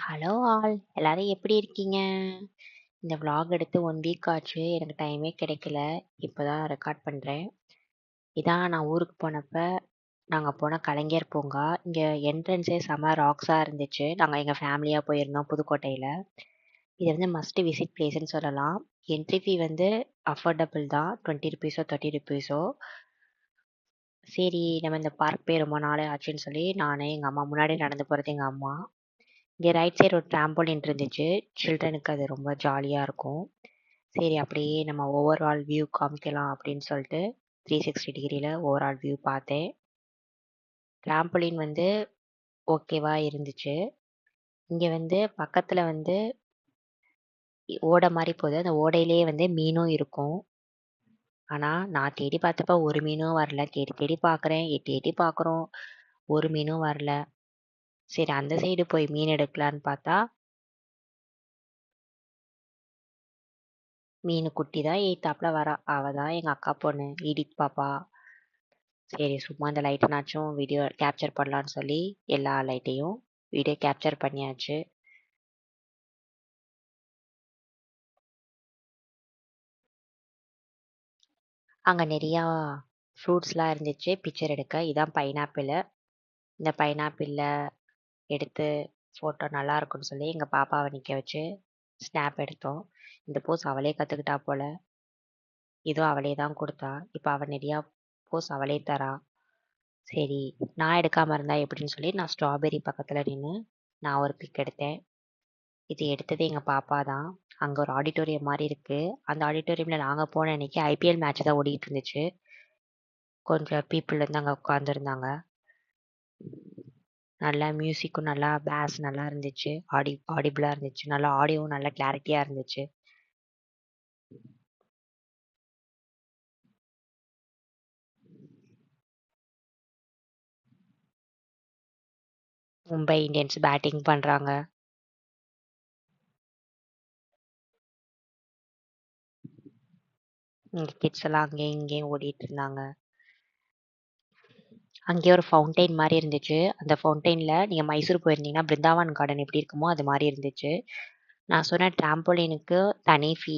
Hello all எல்லாரும் எப்படி இருக்கீங்க? இந்த vlog எடுத்து 1 வீக் ஆச்சு. எனக்கு டைமே கிடைக்கல. இப்போதான் ரெக்கார்ட் பண்றேன். இதான் நான் ஊருக்கு போனப்ப நாங்க போன கலைஞர் பூங்கா. இங்க என்ட்ரன்ஸே செம ராக்ஸா இருந்துச்சு. நாங்க எங்க ஃபேமிலியா போயிருந்தோம் புதுக்கோட்டையில. இது வந்து மஸ்ட் விசிட் பிளேஸ்ன்னு சொல்லலாம். என்ட்ரி ஃபீ வந்து அஃபோர்டபுள் தான். ₹20 ₹30. சரி நம்ம இந்த பார்க் போய் ரொம்ப நாளே ஆச்சுன்னு சொல்லி நானு, எங்க அம்மா முன்னாடி நடந்து போறது எங்க அம்மா. இங்கே ரைட் சைடு ஒரு ட்ராம்போலின் இருந்துச்சு. சில்ட்ரனுக்கு அது ரொம்ப ஜாலியாக இருக்கும். சரி அப்படியே நம்ம ஓவரால் வியூ காமிக்கலாம் அப்படின்னு சொல்லிட்டு 360 டிகிரியில் ஓவரால் வியூ பார்த்தேன். ட்ராம்போலின் வந்து ஓகேவா இருந்துச்சு. இங்கே வந்து பக்கத்தில் வந்து ஓடை மாதிரி போகுது. அந்த ஓடையிலேயே வந்து மீனும் இருக்கும். ஆனால் நான் தேடி பார்த்தப்ப ஒரு மீனும் வரல. தேடி தேடி பார்க்குறேன், எட்டி எட்டி பார்க்குறோம், ஒரு மீனும் வரல. சரி அந்த சைடு போய் மீன் எடுக்கலான்னு பார்த்தா மீன் குட்டி தான் எய்த்தாப்புல வரா. அவ தான் எங்க அக்கா பொண்ணு ஈடித் பாப்பா. சரி சும்மா அந்த லைட்னாச்சும் வீடியோ கேப்சர் பண்ணலான்னு சொல்லி எல்லா லைட்டையும் வீடியோ கேப்சர் பண்ணியாச்சு. அங்க நிறையா ஃப்ரூட்ஸ்லாம் இருந்துச்சு பிக்சர் எடுக்க. இதான் பைனாப்பிள். இந்த பைனாப்பிளில் எடுத்து ஃபோட்டோ நல்லா இருக்குன்னு சொல்லி எங்கள் பாப்பாவை நிற்க வச்சு ஸ்னாப் எடுத்தோம். இந்த போஸ் அவளே கற்றுக்கிட்டா போல. இதுவும் அவளே தான் கொடுத்தா. இப்போ அவள் நிறையா போஸ் அவளே தரா. சரி நான் எடுக்காமல் இருந்தா எப்படின்னு சொல்லி நான் ஸ்ட்ராபெரி பக்கத்தில் நின்று நான் ஒரு பிக் எடுத்தேன். இது எடுத்தது எங்கள் பாப்பா தான். அங்கே ஒரு ஆடிட்டோரியம் மாதிரி இருக்குது. அந்த ஆடிட்டோரியமில் நாங்கள் போன அன்னைக்கு ஐபிஎல் மேட்ச் தான் ஓடிட்டு இருந்துச்சு. கொஞ்சம் பீப்புள் வந்து அங்கே உட்காந்துருந்தாங்க. நல்லா மியூசிக்கும் நல்லா பேஸ் நல்லா இருந்துச்சு. ஆடிபிளாக இருந்துச்சு. நல்லா ஆடியோவும் நல்லா கிளாரிட்டியாக இருந்துச்சு. மும்பை இந்தியன்ஸ் பேட்டிங் பண்ணுறாங்க. இங்கே கிட்ஸ் எல்லாம் அங்கேயும் இங்கேயும் ஓடிட்டு இருந்தாங்க. அங்கேயே ஒரு ஃபவுண்டைன் மாதிரி இருந்துச்சு. அந்த ஃபவுண்டைனில் நீங்கள் மைசூர் போயிருந்தீங்கன்னா பிருந்தாவன் கார்டன் எப்படி இருக்குமோ அது மாதிரி இருந்துச்சு. நான் சொன்ன ட்ராம்போலினுக்கு தனி ஃபீ.